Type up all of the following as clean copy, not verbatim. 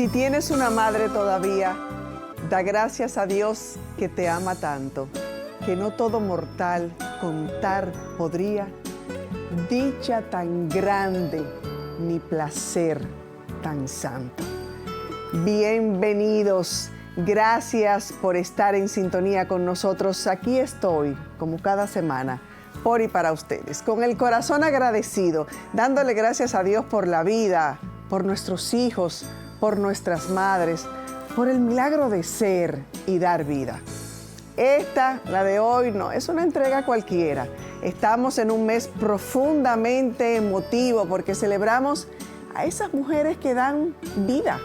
Si tienes una madre todavía, da gracias a Dios que te ama tanto, que no todo mortal contar podría dicha tan grande ni placer tan santo. Bienvenidos, gracias por estar en sintonía con nosotros. Aquí estoy, como cada semana, por y para ustedes, con el corazón agradecido, dándole gracias a Dios por la vida, por nuestros hijos, por nuestras madres, por el milagro de ser y dar vida. Esta, la de hoy, no es una entrega cualquiera. Estamos en un mes profundamente emotivo porque celebramos a esas mujeres que dan vida,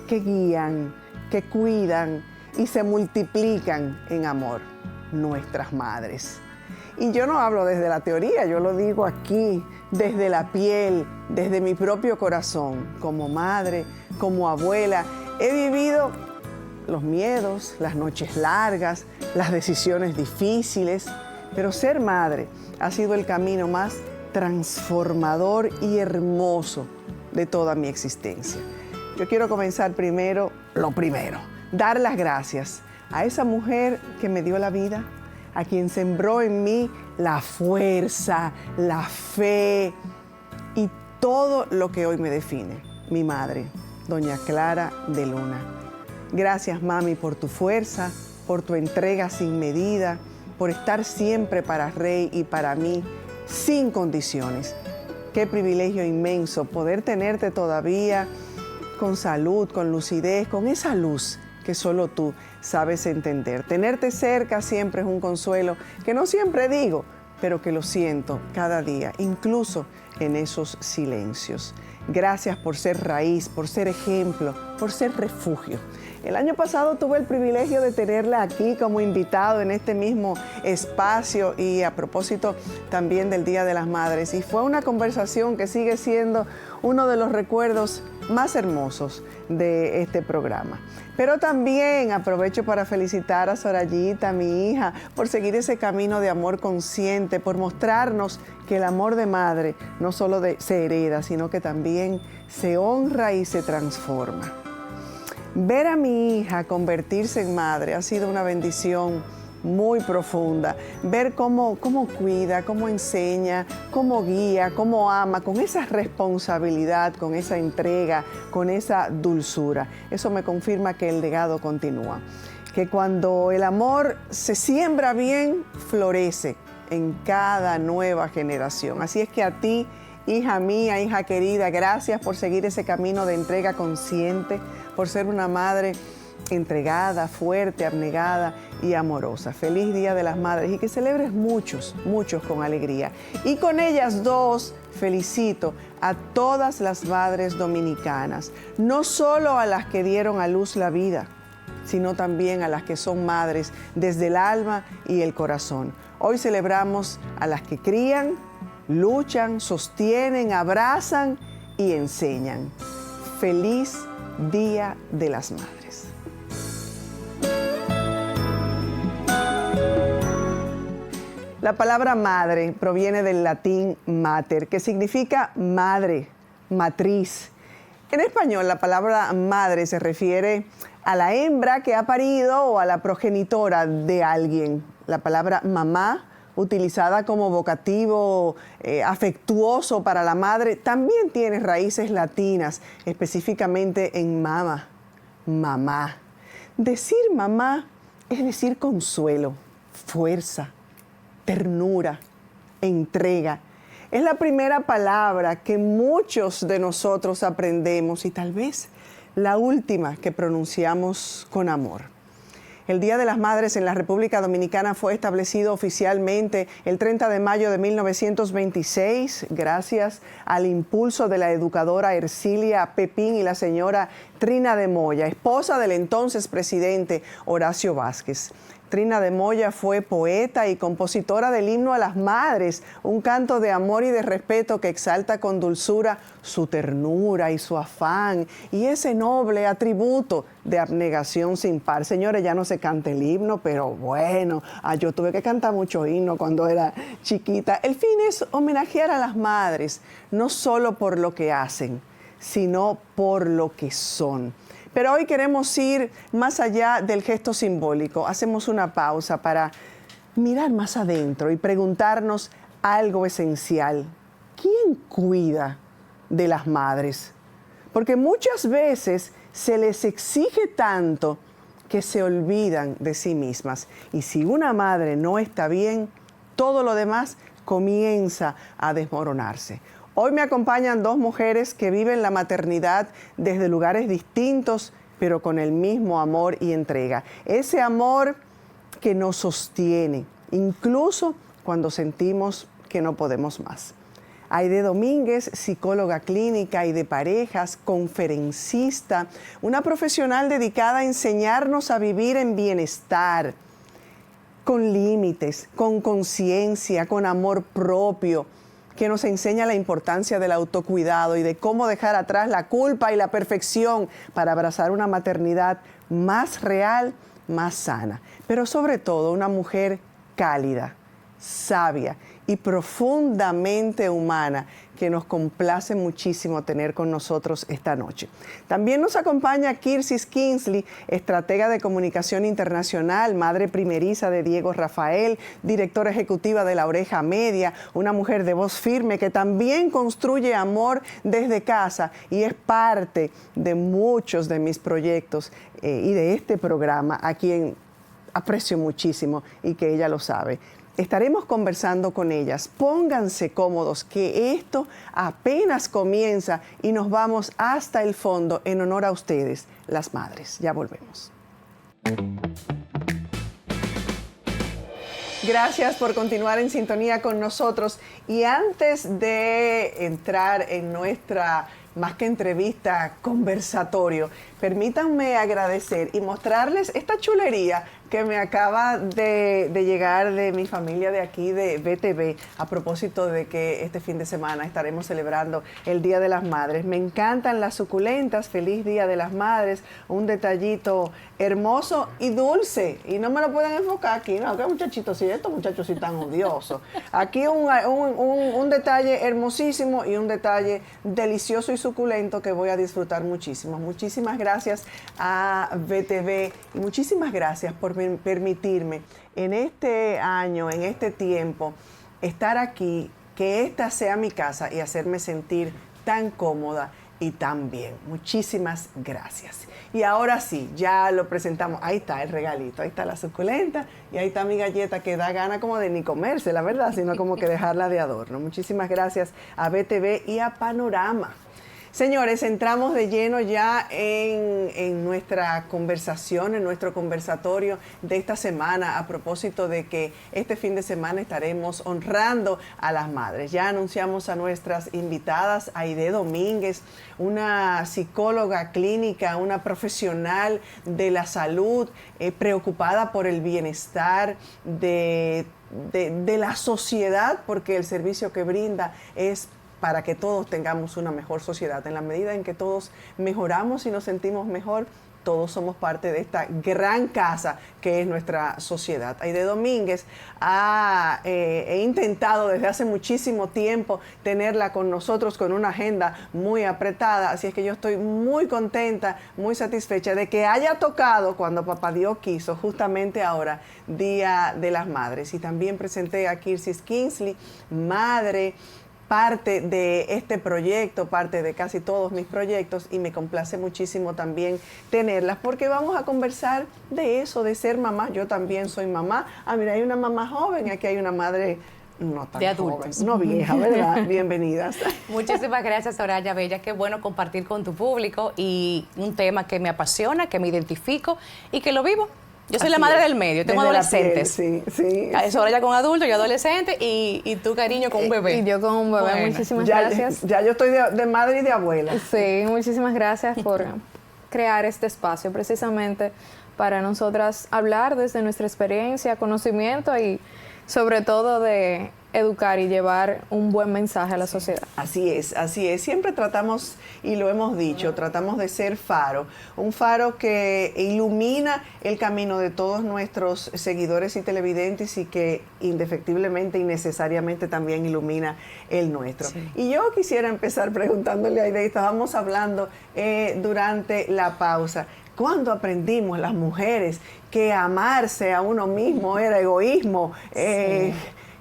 que guían, que cuidan y se multiplican en amor, nuestras madres. Y yo no hablo desde la teoría, yo lo digo aquí, desde la piel, desde mi propio corazón, como madre, como abuela. He vivido los miedos, las noches largas, las decisiones difíciles, pero ser madre ha sido el camino más transformador y hermoso de toda mi existencia. Yo quiero comenzar primero, lo primero, dar las gracias a esa mujer que me dio la vida, a quien sembró en mí la fuerza, la fe y todo lo que hoy me define, mi madre, doña Clara de Luna. Gracias, mami, por tu fuerza, por tu entrega sin medida, por estar siempre para Rey y para mí, sin condiciones. Qué privilegio inmenso poder tenerte todavía con salud, con lucidez, con esa luz que solo tú sabes entender. Tenerte cerca siempre es un consuelo que no siempre digo, pero que lo siento cada día, incluso en esos silencios. Gracias por ser raíz, por ser ejemplo, por ser refugio. El año pasado tuve el privilegio de tenerla aquí como invitado en este mismo espacio y a propósito también del Día de las Madres. Y fue una conversación que sigue siendo uno de los recuerdos más hermosos de este programa. Pero también aprovecho para felicitar a Sorayita, mi hija, por seguir ese camino de amor consciente, por mostrarnos que el amor de madre no solo se hereda, sino que también se honra y se transforma. Ver a mi hija convertirse en madre ha sido una bendición muy profunda. Ver cómo cuida, cómo enseña, cómo guía, cómo ama, con esa responsabilidad, con esa entrega, con esa dulzura. Eso me confirma que el legado continúa. Que cuando el amor se siembra bien, florece en cada nueva generación. Así es que a ti, hija mía, hija querida, gracias por seguir ese camino de entrega consciente, por ser una madre entregada, fuerte, abnegada y amorosa. Feliz Día de las Madres y que celebres muchos, muchos con alegría. Y con ellas dos felicito a todas las madres dominicanas, no solo a las que dieron a luz la vida, sino también a las que son madres desde el alma y el corazón. Hoy celebramos a las que crían, luchan, sostienen, abrazan y enseñan. Feliz Día de las Madres. La palabra madre proviene del latín mater, que significa madre, matriz. En español, la palabra madre se refiere a la hembra que ha parido o a la progenitora de alguien. La palabra mamá, utilizada como vocativo afectuoso para la madre, también tiene raíces latinas, específicamente en mama, mamá. Decir mamá es decir consuelo, fuerza, ternura, entrega. Es la primera palabra que muchos de nosotros aprendemos y tal vez la última que pronunciamos con amor. El Día de las Madres en la República Dominicana fue establecido oficialmente el 30 de mayo de 1926, gracias al impulso de la educadora Ercilia Pepín y la señora Trina de Moya, esposa del entonces presidente Horacio Vázquez. Trina de Moya fue poeta y compositora del himno a las madres, un canto de amor y de respeto que exalta con dulzura su ternura y su afán y ese noble atributo de abnegación sin par. Señores, ya no se canta el himno, pero bueno, yo tuve que cantar mucho himno cuando era chiquita. El fin es homenajear a las madres, no solo por lo que hacen, sino por lo que son. Pero hoy queremos ir más allá del gesto simbólico. Hacemos una pausa para mirar más adentro y preguntarnos algo esencial. ¿Quién cuida de las madres? Porque muchas veces se les exige tanto que se olvidan de sí mismas. Y si una madre no está bien, todo lo demás comienza a desmoronarse. Hoy me acompañan dos mujeres que viven la maternidad desde lugares distintos, pero con el mismo amor y entrega. Ese amor que nos sostiene, incluso cuando sentimos que no podemos más. Aide Domínguez, psicóloga clínica y de parejas, conferencista, una profesional dedicada a enseñarnos a vivir en bienestar, con límites, con conciencia, con amor propio, que nos enseña la importancia del autocuidado y de cómo dejar atrás la culpa y la perfección para abrazar una maternidad más real, más sana. Pero sobre todo una mujer cálida, sabia y profundamente humana, que nos complace muchísimo tener con nosotros esta noche. También nos acompaña Kirsis Kingsley, estratega de comunicación internacional, madre primeriza de Diego Rafael, directora ejecutiva de La Oreja Media, una mujer de voz firme que también construye amor desde casa y es parte de muchos de mis proyectos y de este programa, a quien aprecio muchísimo y que ella lo sabe. Estaremos conversando con ellas. Pónganse cómodos, que esto apenas comienza y nos vamos hasta el fondo en honor a ustedes, las madres. Ya volvemos. Gracias por continuar en sintonía con nosotros. Y antes de entrar en nuestra, más que entrevista, conversatorio, permítanme agradecer y mostrarles esta chulería que me acaba de llegar de mi familia de aquí, de BTV, a propósito de que este fin de semana estaremos celebrando el Día de las Madres. Me encantan las suculentas, feliz Día de las Madres, un detallito hermoso y dulce, y no me lo pueden enfocar aquí, no, que muchachitos, sí, estos muchachos sí tan odiosos. Aquí un detalle hermosísimo y un detalle delicioso y suculento que voy a disfrutar muchísimo. Muchísimas gracias a BTV y muchísimas gracias por permitirme en este año, en este tiempo, estar aquí, que esta sea mi casa y hacerme sentir tan cómoda y tan bien. Muchísimas gracias. Y ahora sí, ya lo presentamos. Ahí está el regalito, ahí está la suculenta y ahí está mi galleta, que da gana como de ni comerse, la verdad, sino como que dejarla de adorno. Muchísimas gracias a BTV y a Panorama. Señores, entramos de lleno ya en nuestra conversación, en nuestro conversatorio de esta semana, a propósito de que este fin de semana estaremos honrando a las madres. Ya anunciamos a nuestras invitadas, Aide Domínguez, una psicóloga clínica, una profesional de la salud, preocupada por el bienestar de la sociedad, porque el servicio que brinda es para que todos tengamos una mejor sociedad. En la medida en que todos mejoramos y nos sentimos mejor, todos somos parte de esta gran casa que es nuestra sociedad. Aide Domínguez he intentado desde hace muchísimo tiempo tenerla con nosotros con una agenda muy apretada, así es que yo estoy muy contenta, muy satisfecha de que haya tocado cuando Papá Dios quiso, justamente ahora, Día de las Madres. Y también presenté a Kirsis Kingsley, madre, parte de este proyecto, parte de casi todos mis proyectos, y me complace muchísimo también tenerlas, porque vamos a conversar de eso, de ser mamá. Yo también soy mamá. Ah, mira, hay una mamá joven, aquí hay una madre no tan de adultos, joven, no vieja, ¿verdad? Bienvenidas. Muchísimas gracias, Soraya Bella. Qué bueno compartir con tu público y un tema que me apasiona, que me identifico y que lo vivo. Yo soy la madre del medio, tengo adolescentes. Sí, sí. Soraya con adultos, yo adolescente y tú, cariño, con un bebé. Y yo con un bebé. Bueno, muchísimas gracias. Ya yo estoy de madre y de abuela. Sí, muchísimas gracias por crear este espacio precisamente para nosotras hablar desde nuestra experiencia, conocimiento y sobre todo de educar y llevar un buen mensaje a la sociedad. Así es, así es. Siempre tratamos, y lo hemos dicho, tratamos de ser faro, un faro que ilumina el camino de todos nuestros seguidores y televidentes y que indefectiblemente y necesariamente también ilumina el nuestro. Sí. Y yo quisiera empezar preguntándole a Aide, estábamos hablando durante la pausa, ¿cuándo aprendimos las mujeres que amarse a uno mismo era egoísmo? Sí.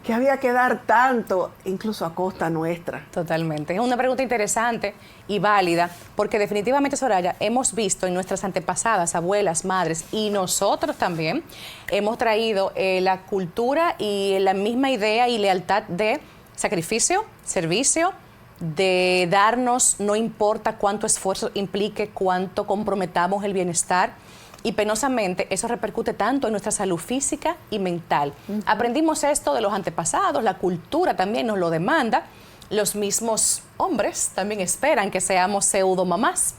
Que había que dar tanto, incluso a costa nuestra. Totalmente. Es una pregunta interesante y válida, porque definitivamente, Soraya, hemos visto en nuestras antepasadas, abuelas, madres, y nosotros también, hemos traído la cultura y la misma idea y lealtad de sacrificio, servicio, de darnos, no importa cuánto esfuerzo implique, cuánto comprometamos el bienestar. Y penosamente eso repercute tanto en nuestra salud física y mental. Aprendimos esto de los antepasados, la cultura también nos lo demanda, los mismos hombres también esperan que seamos pseudo mamás.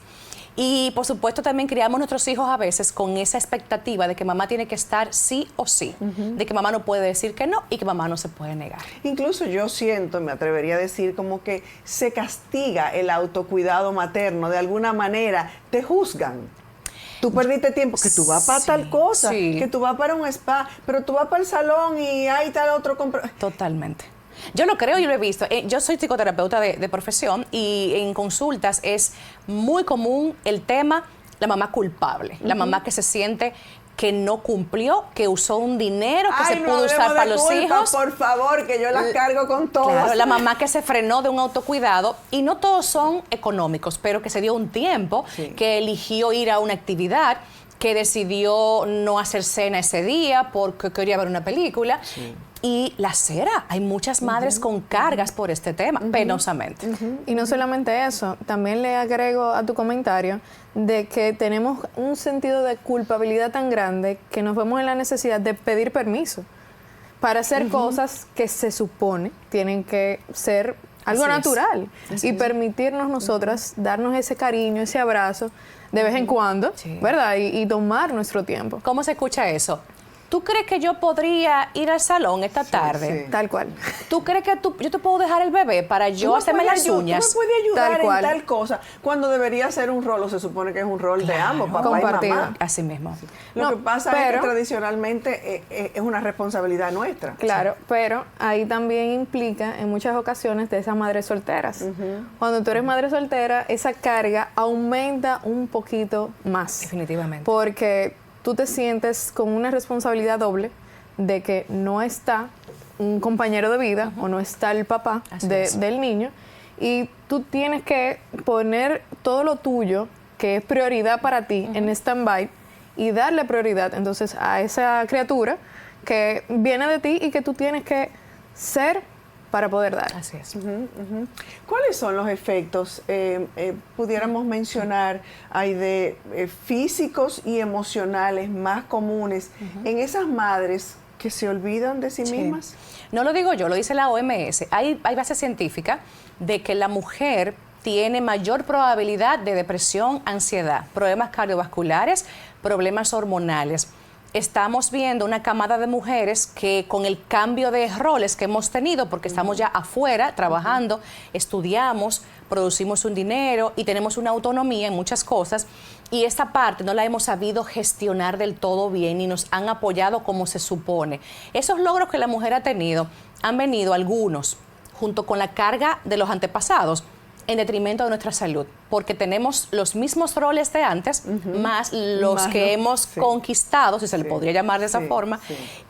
Y por supuesto también criamos nuestros hijos a veces con esa expectativa de que mamá tiene que estar sí o sí, de que mamá no puede decir que no y que mamá no se puede negar. Incluso yo siento, me atrevería a decir, como que se castiga el autocuidado materno, de alguna manera te juzgan. Tú perdiste tiempo, que tú vas para tal cosa, que tú vas para un spa, pero tú vas para el salón y hay tal otro... Totalmente. Yo lo creo y lo he visto. Yo soy psicoterapeuta de profesión y en consultas es muy común el tema, la mamá culpable, la mamá que se siente que no cumplió, que usó un dinero que se pudo usar para los hijos. Por favor, que yo las cargo con todas. Claro, la mamá que se frenó de un autocuidado, y no todos son económicos, pero que se dio un tiempo, que eligió ir a una actividad, que decidió no hacer cena ese día porque quería ver una película. Sí. Y la cera, hay muchas madres con cargas por este tema, penosamente. Y no solamente eso, también le agrego a tu comentario de que tenemos un sentido de culpabilidad tan grande que nos vemos en la necesidad de pedir permiso para hacer cosas que se supone tienen que ser algo natural y permitirnos nosotras darnos ese cariño, ese abrazo de vez en cuando, ¿verdad? Y tomar nuestro tiempo. ¿Cómo se escucha eso? ¿Tú crees que yo podría ir al salón esta tarde? Tal cual. ¿Tú crees que yo te puedo dejar el bebé para yo hacerme las uñas? ¿Tú me puedes ayudar en tal cosa? Cuando debería ser un rol, o se supone que es un rol de ambos, papá y mamá. Así mismo. Lo que pasa es que tradicionalmente es una responsabilidad nuestra. Claro, pero ahí también implica en muchas ocasiones de esas madres solteras. Cuando tú eres madre soltera, esa carga aumenta un poquito más. Definitivamente. Porque tú te sientes con una responsabilidad doble de que no está un compañero de vida o no está el papá del niño, y tú tienes que poner todo lo tuyo, que es prioridad para ti, en stand-by, y darle prioridad entonces a esa criatura que viene de ti y que tú tienes que ser para poder dar. Así es. ¿Cuáles son los efectos, pudiéramos mencionar, de físicos y emocionales más comunes en esas madres que se olvidan de sí mismas? No lo digo yo, lo dice la OMS. Hay base científica de que la mujer tiene mayor probabilidad de depresión, ansiedad, problemas cardiovasculares, problemas hormonales. Estamos viendo una camada de mujeres que con el cambio de roles que hemos tenido, porque estamos ya afuera trabajando, estudiamos, producimos un dinero y tenemos una autonomía en muchas cosas, y esta parte no la hemos sabido gestionar del todo bien y nos han apoyado como se supone. Esos logros que la mujer ha tenido han venido algunos junto con la carga de los antepasados en detrimento de nuestra salud, porque tenemos los mismos roles de antes, más los que hemos conquistado, si se le podría llamar de esa forma,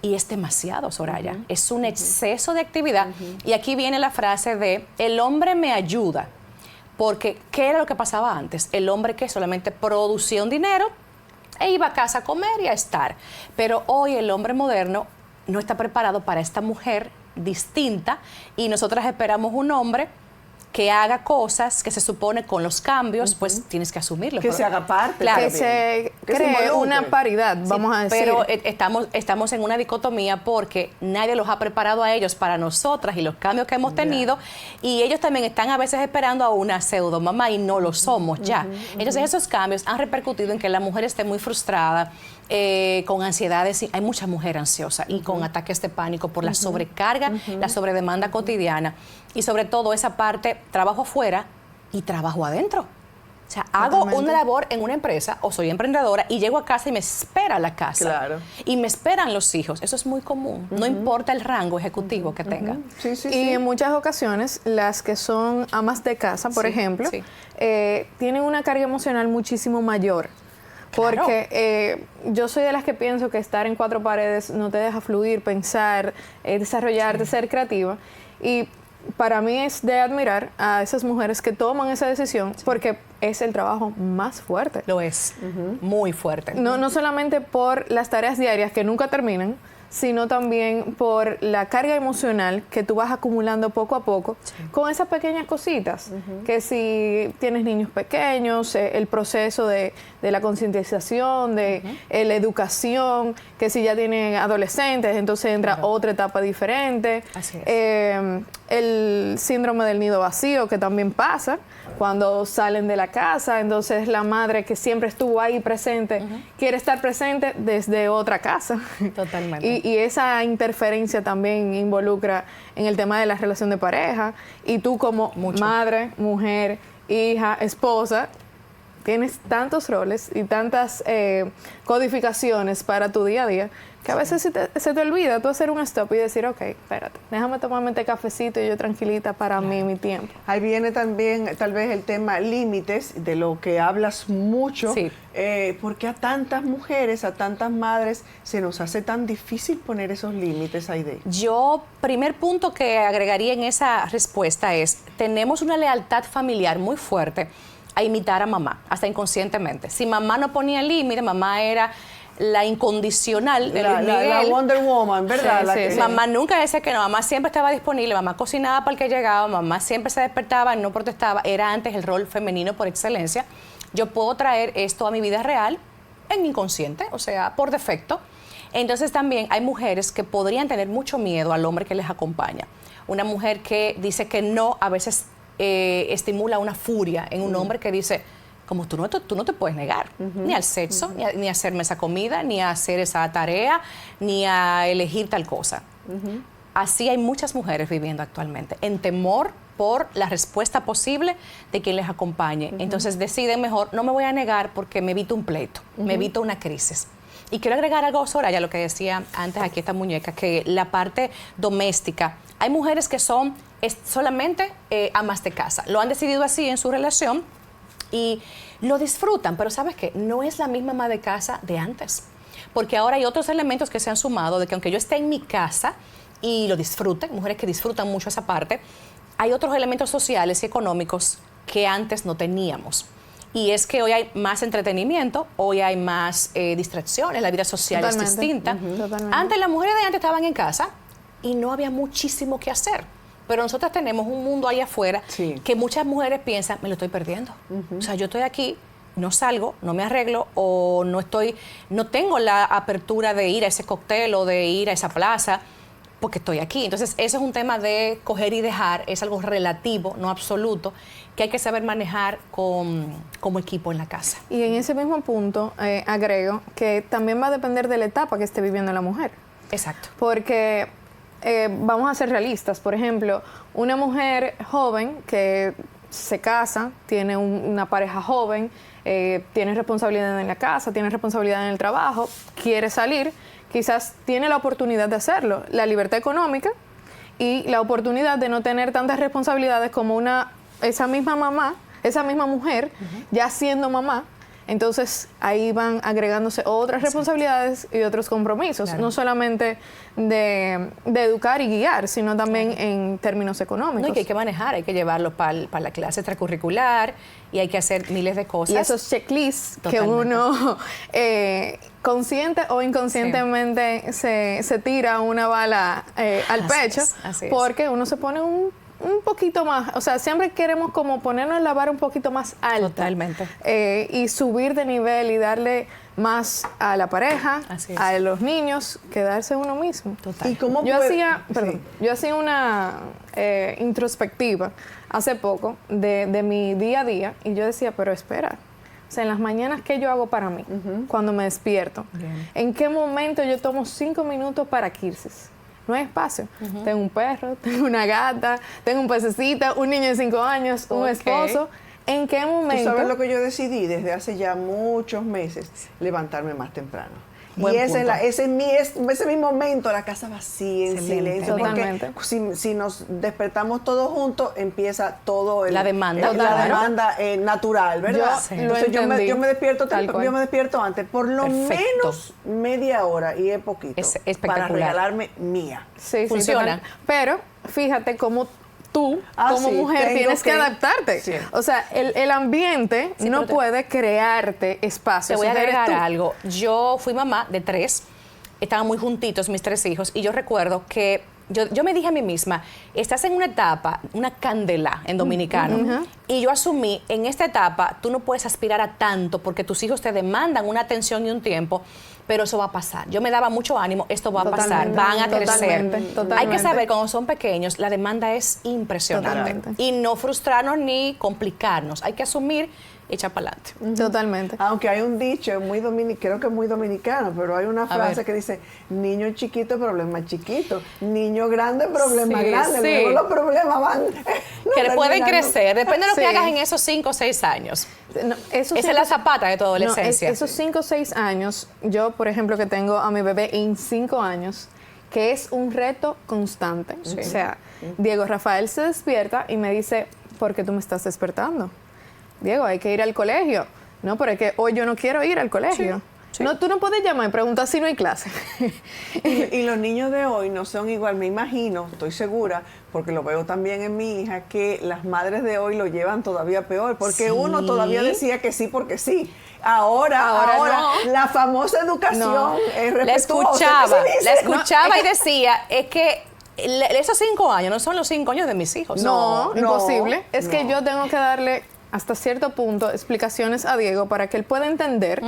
y es demasiado, Soraya, es un exceso de actividad, y aquí viene la frase de, el hombre me ayuda, porque ¿qué era lo que pasaba antes? El hombre que solamente producía un dinero e iba a casa a comer y a estar, pero hoy el hombre moderno no está preparado para esta mujer distinta, y nosotras esperamos un hombre que haga cosas que se supone con los cambios, pues tienes que asumirlo. Que se haga parte. Claro, que se cree una paridad, vamos a decir. Pero estamos en una dicotomía porque nadie los ha preparado a ellos para nosotras y los cambios que hemos tenido, y ellos también están a veces esperando a una pseudo mamá y no lo somos ya. Entonces esos cambios han repercutido en que la mujer esté muy frustrada, con ansiedades. Hay mucha mujer ansiosa y con ataques de pánico por la sobrecarga, la sobredemanda cotidiana y sobre todo esa parte, trabajo afuera y trabajo adentro. O sea, hago una labor en una empresa o soy emprendedora y llego a casa y me espera la casa. Claro. Y me esperan los hijos. Eso es muy común. No importa el rango ejecutivo que tenga. Sí, sí, y en muchas ocasiones, las que son amas de casa, por ejemplo, tienen una carga emocional muchísimo mayor. Porque yo soy de las que pienso que estar en cuatro paredes no te deja fluir, pensar, desarrollarte, ser creativa. Y para mí es de admirar a esas mujeres que toman esa decisión porque es el trabajo más fuerte. Lo es, muy fuerte. No solamente por las tareas diarias que nunca terminan, sino también por la carga emocional que tú vas acumulando poco a poco con esas pequeñas cositas, que si tienes niños pequeños, el proceso de la concientización, de la educación, que si ya tienen adolescentes, entonces entra otra etapa diferente. Así es. El síndrome del nido vacío, que también pasa cuando salen de la casa, entonces la madre que siempre estuvo ahí presente, quiere estar presente desde otra casa. Totalmente. Y esa interferencia también involucra en el tema de la relación de pareja. Y tú como madre, mujer, hija, esposa, tienes tantos roles y tantas codificaciones para tu día a día que a veces se te olvida tú hacer un stop y decir, ok, espérate, déjame tomarme este cafecito y yo tranquilita para mí, mi tiempo. Ahí viene también tal vez el tema límites, de lo que hablas mucho, porque a tantas mujeres, a tantas madres, se nos hace tan difícil poner esos límites, Aide. Yo, primer punto que agregaría en esa respuesta es, tenemos una lealtad familiar muy fuerte a imitar a mamá, hasta inconscientemente. Si mamá no ponía límite, mamá era la incondicional de Luis Miguel. La Wonder Woman, ¿verdad? Mamá nunca decía que no, mamá siempre estaba disponible, mamá cocinaba para el que llegaba, mamá siempre se despertaba, no protestaba, era antes el rol femenino por excelencia. Yo puedo traer esto a mi vida real en inconsciente, o sea, por defecto. Entonces también hay mujeres que podrían tener mucho miedo al hombre que les acompaña. Una mujer que dice que no, a veces estimula una furia en un hombre que dice, como tú no te puedes negar, ni al sexo, ni a hacerme esa comida, ni a hacer esa tarea, ni a elegir tal cosa. Así hay muchas mujeres viviendo actualmente, en temor por la respuesta posible de quien les acompañe. Entonces deciden mejor, no me voy a negar porque me evito un pleito, me evito una crisis. Y quiero agregar algo, Soraya, lo que decía antes aquí esta muñeca, que la parte doméstica, hay mujeres que son solamente amas de casa, lo han decidido así en su relación, y lo disfrutan, pero ¿sabes qué? No es la misma ama de casa de antes, porque ahora hay otros elementos que se han sumado, de que aunque yo esté en mi casa y lo disfruten, mujeres que disfrutan mucho esa parte, hay otros elementos sociales y económicos que antes no teníamos. Y es que hoy hay más entretenimiento, hoy hay más distracciones, la vida social es distinta. Antes las mujeres de antes estaban en casa y no había muchísimo que hacer. Pero nosotras tenemos un mundo ahí afuera que muchas mujeres piensan, me lo estoy perdiendo. O sea, yo estoy aquí, no salgo, no me arreglo o no tengo la apertura de ir a ese cóctel o de ir a esa plaza porque estoy aquí. Entonces, eso es un tema de coger y dejar, es algo relativo, no absoluto, que hay que saber manejar como equipo en la casa. Y en ese mismo punto, agrego que también va a depender de la etapa que esté viviendo la mujer. Exacto. Porque vamos a ser realistas. Por ejemplo, una mujer joven que se casa, tiene una pareja joven, tiene responsabilidad en la casa, tiene responsabilidad en el trabajo, quiere salir, quizás tiene la oportunidad de hacerlo, la libertad económica y la oportunidad de no tener tantas responsabilidades como esa misma mamá, esa misma mujer, ya siendo mamá. Entonces ahí van agregándose otras responsabilidades y otros compromisos, no solamente de educar y guiar, sino también en términos económicos. No, y que hay que manejar, hay que llevarlo para la clase extracurricular y hay que hacer miles de cosas. Y esos checklists que uno consciente o inconscientemente se tira una bala al pecho, porque uno se pone un poquito más, o sea, siempre queremos como ponernos la vara un poquito más alta. Totalmente. Y subir de nivel y darle más a la pareja, a los niños, que darse uno mismo. Total. ¿Y cómo yo hacía una introspectiva hace poco de mi día a día y yo decía, pero espera, O sea, en las mañanas, ¿qué yo hago para mí? Cuando me despierto. ¿En qué momento yo tomo 5 minutos para Kirses? No hay espacio. Tengo un perro, tengo una gata, tengo un pececito, un niño de 5 años, un esposo. ¿En qué momento? ¿Tú sabes lo que yo decidí desde hace ya muchos meses? Levantarme más temprano. Buen y ese punto. es mi momento, la casa vacía, en Excelente. silencio. Totalmente. Porque si nos despertamos todos juntos, empieza todo La demanda. la Claro. demanda natural, ¿verdad? Sí. Entonces Lo entendí. yo me despierto Tal cual. yo me despierto antes, por lo Perfecto. menos media hora, y es poquito, Es para espectacular. regalarme mía. Sí, Funciona. total. Pero fíjate cómo tú, Ah, como sí, mujer, tengo tienes que que- adaptarte. Sí. O sea, el ambiente Sí, no pero puede crearte espacios. Te voy a Eres agregar tú. algo. Yo fui mamá de 3, estaban muy juntitos mis 3 hijos, y yo recuerdo que yo me dije a mí misma, estás en una etapa, una candela en dominicano, y yo asumí, en esta etapa tú no puedes aspirar a tanto porque tus hijos te demandan una atención y un tiempo, pero eso va a pasar. Yo me daba mucho ánimo, esto va a pasar, Totalmente, van a crecer. totalmente. Hay que saber, cuando son pequeños, la demanda es impresionante. Totalmente. Y no frustrarnos ni complicarnos. Hay que asumir y echar para adelante. Totalmente. Aunque hay un dicho muy creo que es muy dominicano, pero hay una frase ver. que dice, niño chiquito, problema chiquito, niño grande, problema Sí, grande. sí. Luego los problemas van... Que pueden terminando. crecer, depende de lo que Sí. hagas en esos 5 o 6 años. No, eso Esa es la zapata de tu adolescencia. esos 5 o 6 años, yo, por ejemplo, que tengo a mi bebé en 5 años, que es un reto constante. O sea, Diego Rafael se despierta y me dice, ¿por qué tú me estás despertando? Diego, hay que ir al colegio. No, pero es que hoy yo no quiero ir al colegio. Sí. No, tú no puedes llamar y preguntar si no hay clase. Y los niños de hoy no son igual, me imagino, estoy segura, porque lo veo también en mi hija, que las madres de hoy lo llevan todavía peor, porque Sí. uno todavía decía que sí porque sí. Ahora no. la famosa educación No. es La respetuosa. escuchaba, ¿qué se dice? la escuchaba No, es y decía, es que esos 5 años no son los 5 años de mis hijos. No, No, imposible. Es que no. yo tengo que darle hasta cierto punto explicaciones a Diego para que él pueda entender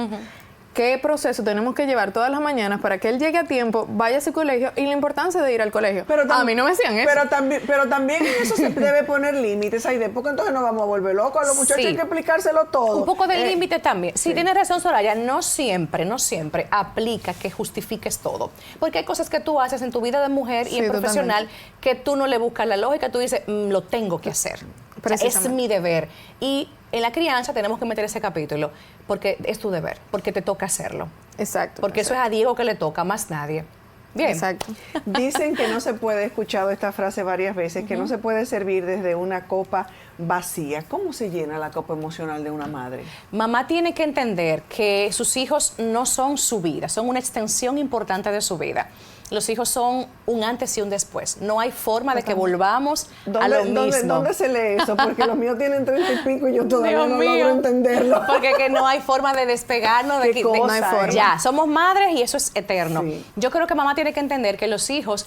qué proceso tenemos que llevar todas las mañanas para que él llegue a tiempo, vaya a su colegio y la importancia de ir al colegio. A mí no me decían eso. Pero también en eso se debe poner límites, Aide, porque entonces nos vamos a volver locos. A los muchachos Sí. hay que explicárselo todo. Un poco de límite también. Sí, sí. tienes razón, Soraya, no siempre aplica que justifiques todo. Porque hay cosas que tú haces en tu vida de mujer y Sí, en profesional totalmente. que tú no le buscas la lógica, tú dices, lo tengo que hacer. O sea, es Precisamente. mi deber. Y en la crianza tenemos que meter ese capítulo, porque es tu deber, porque te toca hacerlo. Exacto. Porque eso es a Diego que le toca, más nadie. Bien. Exacto. Dicen que no se puede, he escuchado esta frase varias veces, que no se puede servir desde una copa vacía. ¿Cómo se llena la copa emocional de una madre? Mamá tiene que entender que sus hijos no son su vida, son una extensión importante de su vida. Los hijos son un antes y un después. No hay forma de que volvamos a lo mismo. ¿Dónde se lee eso? Porque los míos tienen 30 y pico y yo todavía Dios no mío. logro entenderlo. Porque que no hay forma de despegarnos de Qué que cosa, no hay forma. ya somos madres y eso es eterno. Sí. Yo creo que mamá tiene que entender que los hijos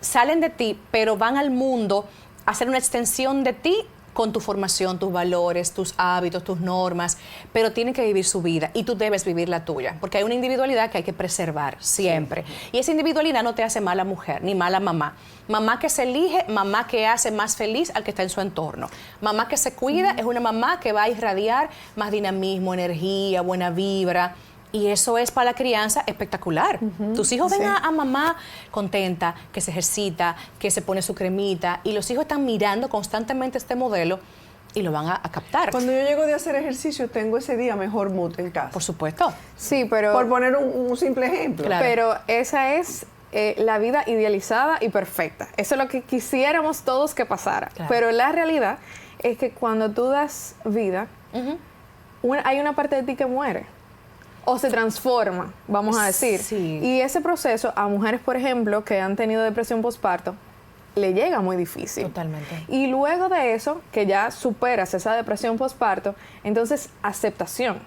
salen de ti, pero van al mundo a ser una extensión de ti con tu formación, tus valores, tus hábitos, tus normas, pero tienen que vivir su vida y tú debes vivir la tuya, porque hay una individualidad que hay que preservar siempre. Y esa individualidad no te hace mala mujer ni mala mamá. Mamá que se elige, mamá que hace más feliz al que está en su entorno. Mamá que se cuida es una mamá que va a irradiar más dinamismo, energía, buena vibra. Y eso es para la crianza espectacular. Tus hijos ven a mamá contenta, que se ejercita, que se pone su cremita, y los hijos están mirando constantemente este modelo y lo van a captar. Cuando yo llego de hacer ejercicio, tengo ese día mejor mood en casa. Por supuesto. Sí, pero... Por poner un simple ejemplo. Claro. Pero esa es la vida idealizada y perfecta. Eso es lo que quisiéramos todos que pasara. Claro. Pero la realidad es que cuando tú das vida, hay una parte de ti que muere. O se transforma, vamos a decir. Sí. Y ese proceso a mujeres, por ejemplo, que han tenido depresión postparto, le llega muy difícil. Totalmente. Y luego de eso, que ya superas esa depresión postparto, entonces aceptación.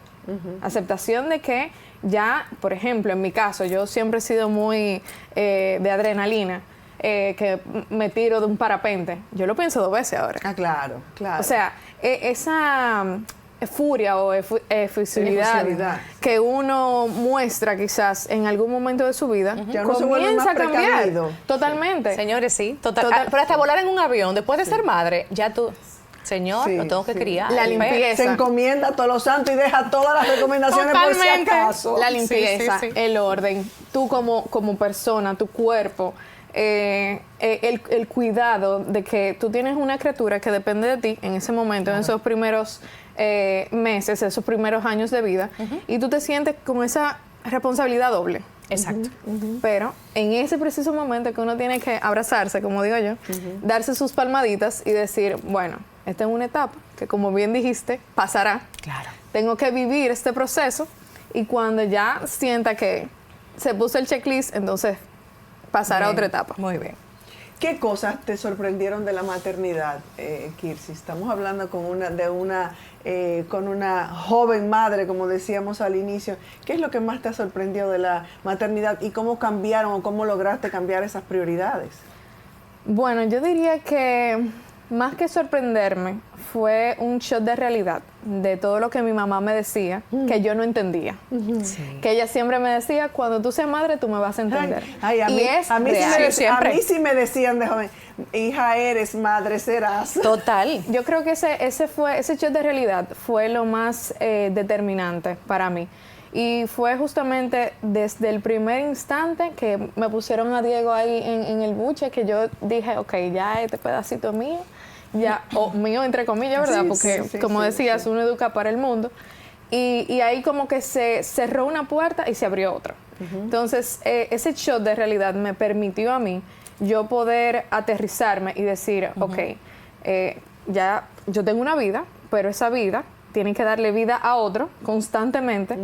Aceptación de que ya, por ejemplo, en mi caso, yo siempre he sido muy de adrenalina, que me tiro de un parapente. Yo lo pienso 2 veces ahora. Ah, claro, claro. O sea, esa furia o efusividad Efusividad. que uno muestra quizás en algún momento de su vida, Ya uno se vuelve comienza más a cambiar. precavido. Totalmente. Señores, sí. Total. Total. Pero hasta volar en un avión, después de ser madre, ya tú... Señor, lo tengo que criar. La limpieza. Se encomienda a todos los santos y deja todas las recomendaciones por si acaso. La limpieza, Sí. el orden, tú como persona, tu cuerpo, el cuidado de que tú tienes una criatura que depende de ti en ese momento, en esos primeros meses, esos primeros años de vida, y tú te sientes con esa responsabilidad doble. Exacto. Pero en ese preciso momento que uno tiene que abrazarse, como digo yo, darse sus palmaditas y decir, bueno, esta es una etapa que, como bien dijiste, pasará. Claro. Tengo que vivir este proceso y cuando ya sienta que se puso el checklist, entonces pasar a otra etapa. Muy bien. ¿Qué cosas te sorprendieron de la maternidad, Kirsi? Estamos hablando con una joven madre, como decíamos al inicio. ¿Qué es lo que más te ha sorprendido de la maternidad y cómo cambiaron o cómo lograste cambiar esas prioridades? Bueno, yo diría que más que sorprenderme, fue un shock de realidad de todo lo que mi mamá me decía, que yo no entendía. Sí. Que ella siempre me decía, cuando tú seas madre, tú me vas a entender. Ay, a y mí, es a mí real. sí me decían de joven, hija eres, madre serás. Total. Yo creo que ese shock de realidad fue lo más determinante para mí. Y fue justamente desde el primer instante que me pusieron a Diego ahí en el buche, que yo dije, ok, ya este pedacito es mío, ya, o mío entre comillas, ¿verdad? Sí, porque sí, como sí, decías, sí. uno educa para el mundo. Y ahí como que se cerró una puerta y se abrió otra. Entonces, ese shock de realidad me permitió a mí yo poder aterrizarme y decir, ok, ya yo tengo una vida, pero esa vida tiene que darle vida a otro constantemente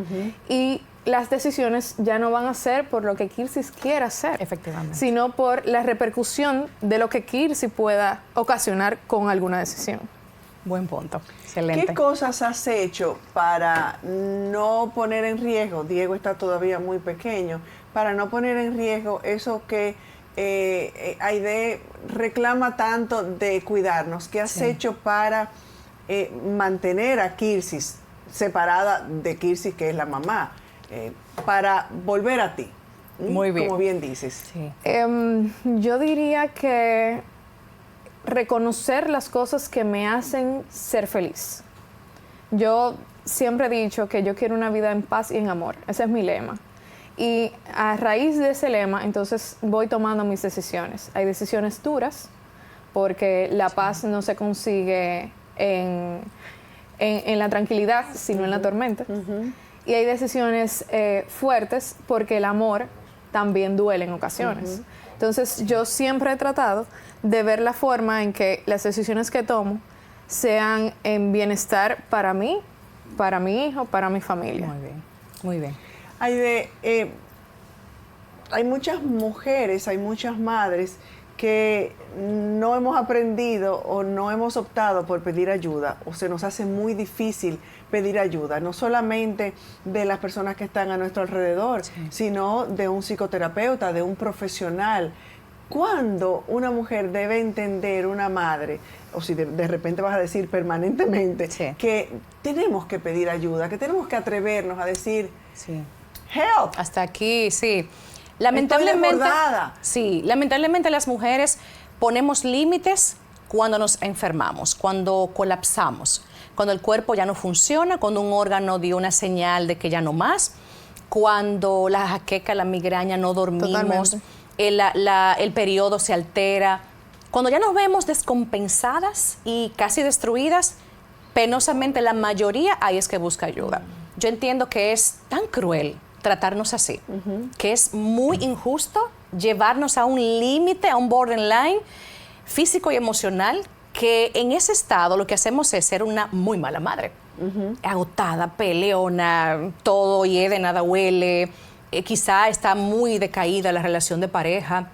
y las decisiones ya no van a ser por lo que Kirsi quiera hacer, Efectivamente. sino por la repercusión de lo que Kirsi pueda ocasionar con alguna decisión. Buen punto. Excelente. ¿Qué cosas has hecho para no poner en riesgo, Diego está todavía muy pequeño, para no poner en riesgo eso que Aide reclama tanto de cuidarnos? ¿Qué has hecho para mantener a Kirsi separada de Kirsi, que es la mamá, para volver a ti? Muy bien. Como bien dices. Sí. Yo diría que reconocer las cosas que me hacen ser feliz. Yo siempre he dicho que yo quiero una vida en paz y en amor. Ese es mi lema. Y a raíz de ese lema, entonces voy tomando mis decisiones. Hay decisiones duras, porque la paz no se consigue en la tranquilidad, sino en la tormenta. Y hay decisiones fuertes, porque el amor también duele en ocasiones. Entonces, yo siempre he tratado de ver la forma en que las decisiones que tomo sean en bienestar para mí, para mi hijo, para mi familia. Muy bien. Muy bien. Aide, hay muchas mujeres, hay muchas madres que no hemos aprendido o no hemos optado por pedir ayuda, o se nos hace muy difícil pedir ayuda, no solamente de las personas que están a nuestro alrededor, sino de un psicoterapeuta, de un profesional. ¿Cuándo una mujer debe entender, una madre, o si de repente vas a decir permanentemente, que tenemos que pedir ayuda, que tenemos que atrevernos a decir, help? Hasta aquí, sí. Lamentablemente las mujeres ponemos límites cuando nos enfermamos, cuando colapsamos, cuando el cuerpo ya no funciona, cuando un órgano dio una señal de que ya no más, cuando la jaqueca, la migraña, no dormimos, el periodo se altera. Cuando ya nos vemos descompensadas y casi destruidas, penosamente la mayoría ahí es que busca ayuda. Yo entiendo que es tan cruel tratarnos así, que es muy injusto llevarnos a un límite, a un borderline físico y emocional, que en ese estado lo que hacemos es ser una muy mala madre, agotada, peleona, todo hiede, nada huele, quizá está muy decaída la relación de pareja,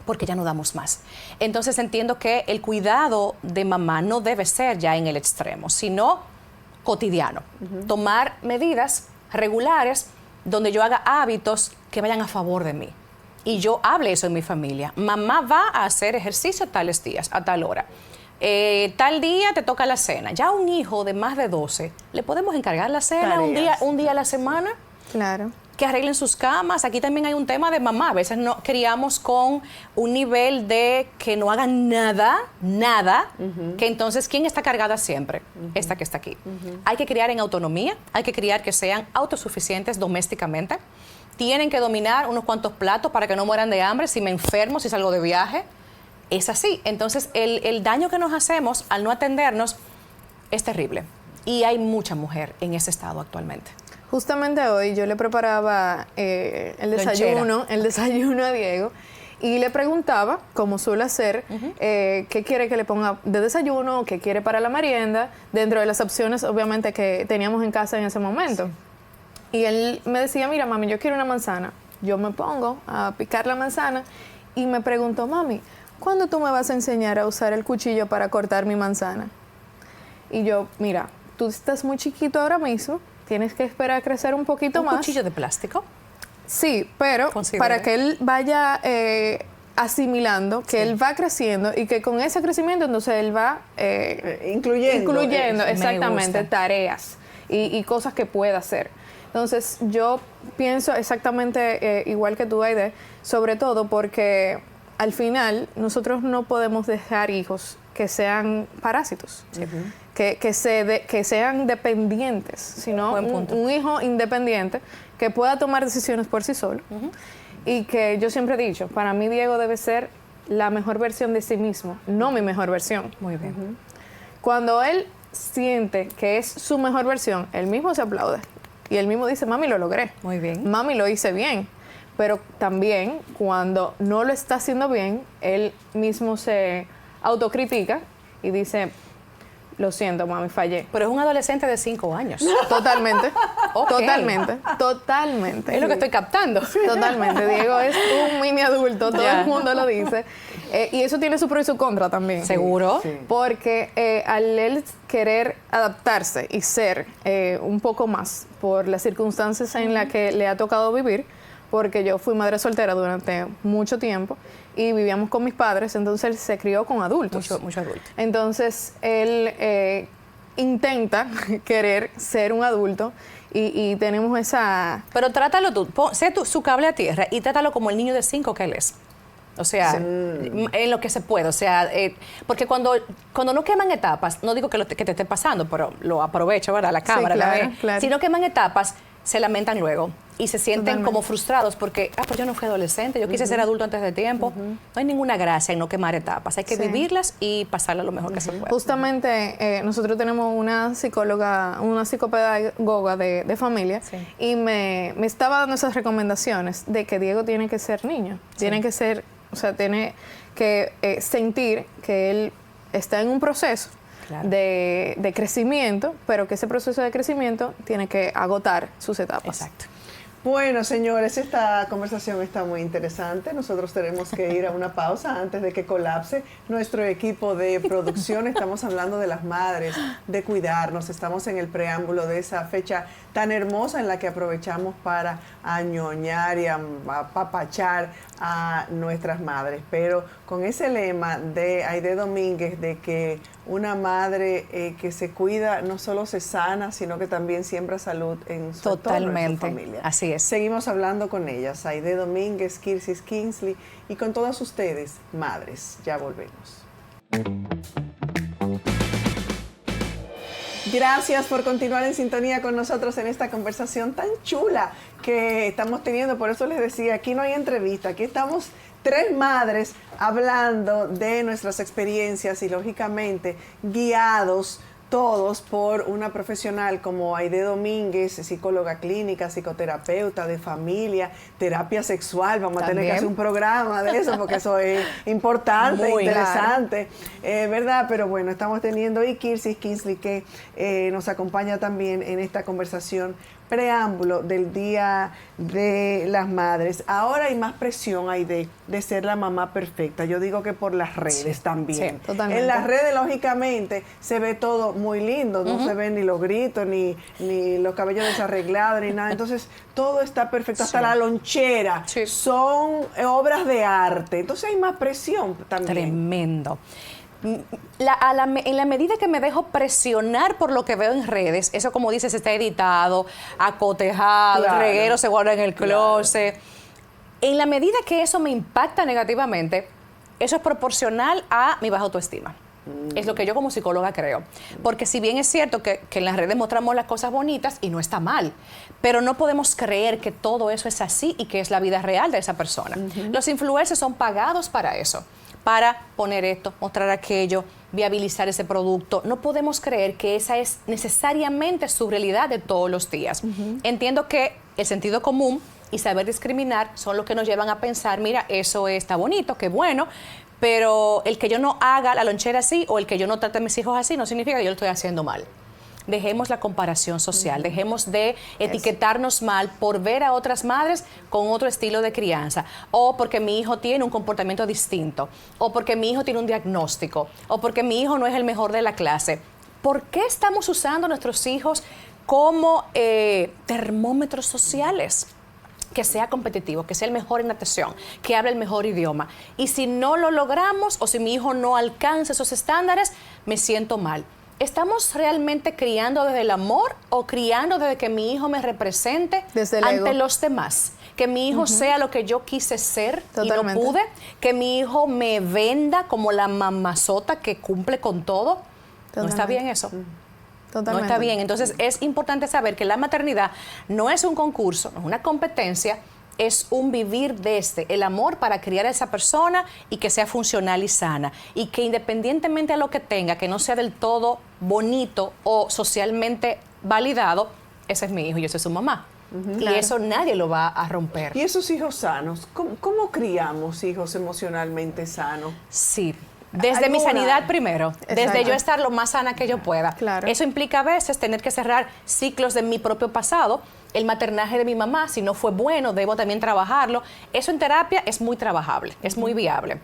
porque ya no damos más. Entonces entiendo que el cuidado de mamá no debe ser ya en el extremo, sino cotidiano. Tomar medidas regulares donde yo haga hábitos que vayan a favor de mí. Y yo hable eso en mi familia. Mamá va a hacer ejercicio tales días, a tal hora. Tal día te toca la cena. Ya un hijo de más de 12, ¿le podemos encargar la cena un día a la semana? Claro. que arreglen sus camas. Aquí también hay un tema de mamá. A veces no criamos con un nivel de que no hagan nada, que entonces, ¿quién está cargada siempre? Esta que está aquí. Hay que criar en autonomía, hay que criar que sean autosuficientes domésticamente. Tienen que dominar unos cuantos platos para que no mueran de hambre si me enfermo, si salgo de viaje. Es así. Entonces, el daño que nos hacemos al no atendernos es terrible. Y hay mucha mujer en ese estado actualmente. Justamente hoy yo le preparaba el desayuno a Diego y le preguntaba, como suele hacer, qué quiere que le ponga de desayuno, qué quiere para la merienda, dentro de las opciones, obviamente, que teníamos en casa en ese momento. Sí. Y él me decía, mira, mami, yo quiero una manzana. Yo me pongo a picar la manzana y me preguntó, mami, ¿cuándo tú me vas a enseñar a usar el cuchillo para cortar mi manzana? Y yo, mira, tú estás muy chiquito ahora mismo, tienes que esperar a crecer un poquito más. ¿Un cuchillo de plástico? Sí, pero para que él vaya asimilando, que él va creciendo y que con ese crecimiento entonces él va incluyendo exactamente tareas y cosas que pueda hacer. Entonces yo pienso exactamente igual que tú, Aide, sobre todo porque al final nosotros no podemos dejar hijos que sean parásitos, que sean dependientes, sino un hijo independiente que pueda tomar decisiones por sí solo. Y que yo siempre he dicho, para mí Diego debe ser la mejor versión de sí mismo, no mi mejor versión. Muy bien. Cuando él siente que es su mejor versión, él mismo se aplaude. Y él mismo dice, mami, lo logré. Muy bien. Mami, lo hice bien. Pero también, cuando no lo está haciendo bien, él mismo se autocritica y dice, lo siento, mami, fallé. Pero es un adolescente de 5 años. Totalmente. Okay. Totalmente. Es lo que estoy captando. Totalmente. Diego es un mini adulto, todo el mundo lo dice. Y eso tiene su pro y su contra también. ¿Seguro? Sí. Porque al él querer adaptarse y ser un poco más por las circunstancias en las que le ha tocado vivir, porque yo fui madre soltera durante mucho tiempo y vivíamos con mis padres, entonces él se crió con adultos. Mucho adulto. Entonces él intenta querer ser un adulto y tenemos esa... Pero trátalo tú, sé su cable a tierra y trátalo como el niño de 5 que él es. O sea, en lo que se puede. O sea, porque cuando no queman etapas, no digo que te esté pasando, pero lo aprovecho, ¿verdad? La cámara, claro. Si no queman etapas, se lamentan luego y se sienten como frustrados porque, pues yo no fui adolescente, yo quise ser adulto antes de tiempo. No hay ninguna gracia en no quemar etapas, hay que vivirlas y pasarlas lo mejor que se pueda. Justamente nosotros tenemos una psicóloga, una psicopedagoga de familia y me estaba dando esas recomendaciones de que Diego tiene que ser niño, tiene que ser, o sea, tiene que sentir que él está en un proceso. Claro. De crecimiento, pero que ese proceso de crecimiento tiene que agotar sus etapas. Exacto. Bueno, señores, esta conversación está muy interesante. Nosotros tenemos que ir a una pausa antes de que colapse nuestro equipo de producción. Estamos hablando de las madres, de cuidarnos. Estamos en el preámbulo de esa fecha tan hermosa en la que aprovechamos para añoñar y apapachar a nuestras madres. Pero con ese lema de Aide Domínguez de que una madre que se cuida no solo se sana, sino que también siembra salud en su entorno, en su familia. Así es. Seguimos hablando con ellas, Aide Domínguez, Kirsis Kingsley y con todas ustedes, madres. Ya volvemos. Gracias por continuar en sintonía con nosotros en esta conversación tan chula que estamos teniendo. Por eso les decía, aquí no hay entrevista, aquí estamos 3 madres hablando de nuestras experiencias y lógicamente guiados todos por una profesional como Aide Domínguez, psicóloga clínica, psicoterapeuta de familia, terapia sexual. Vamos a tener que hacer un programa de eso porque eso es importante, muy interesante, ¿verdad? Pero bueno, estamos teniendo y Kirsis Kingsley que nos acompaña también en esta conversación preámbulo del Día de las Madres. Ahora hay más presión ahí de ser la mamá perfecta. Yo digo que por las redes también. Sí, totalmente. En las redes, lógicamente, se ve todo muy lindo. No se ven ni los gritos, ni los cabellos desarreglados, ni nada. Entonces, todo está perfecto. Hasta la lonchera. Son obras de arte. Entonces, hay más presión también. Tremendo. En la medida que me dejo presionar por lo que veo en redes, eso como dices, está editado, acotejado, el reguero se guarda en el closet. En la medida que eso me impacta negativamente, eso es proporcional a mi baja autoestima. Es lo que yo como psicóloga creo. Porque si bien es cierto que en las redes mostramos las cosas bonitas y no está mal, pero no podemos creer que todo eso es así y que es la vida real de esa persona. Los influencers son pagados para eso, para poner esto, mostrar aquello, viabilizar ese producto. No podemos creer que esa es necesariamente su realidad de todos los días. Entiendo que el sentido común y saber discriminar son los que nos llevan a pensar, mira, eso está bonito, qué bueno, pero el que yo no haga la lonchera así o el que yo no trate a mis hijos así no significa que yo lo estoy haciendo mal. Dejemos la comparación social, dejemos de etiquetarnos mal por ver a otras madres con otro estilo de crianza, o porque mi hijo tiene un comportamiento distinto, o porque mi hijo tiene un diagnóstico, o porque mi hijo no es el mejor de la clase. ¿Por qué estamos usando a nuestros hijos como termómetros sociales? Que sea competitivo, que sea el mejor en natación, que hable el mejor idioma. Y si no lo logramos o si mi hijo no alcanza esos estándares, me siento mal. ¿Estamos realmente criando desde el amor o criando desde que mi hijo me represente ante los demás? Que mi hijo sea lo que yo quise ser y no pude. Que mi hijo me venda como la mamazota que cumple con todo. No está bien eso. Totalmente. No está bien. Entonces es importante saber que la maternidad no es un concurso, no es una competencia, es un vivir desde el amor para criar a esa persona y que sea funcional y sana. Y que independientemente de lo que tenga, que no sea del todo bonito o socialmente validado, ese es mi hijo y yo soy su mamá. Claro. Y eso nadie lo va a romper. ¿Y esos hijos sanos? ¿Cómo criamos hijos emocionalmente sanos? Sí. Desde mi sanidad primero, desde yo estar lo más sana que yo pueda. Claro. Eso implica a veces tener que cerrar ciclos de mi propio pasado. El maternaje de mi mamá, si no fue bueno, debo también trabajarlo. Eso en terapia es muy trabajable, es muy viable.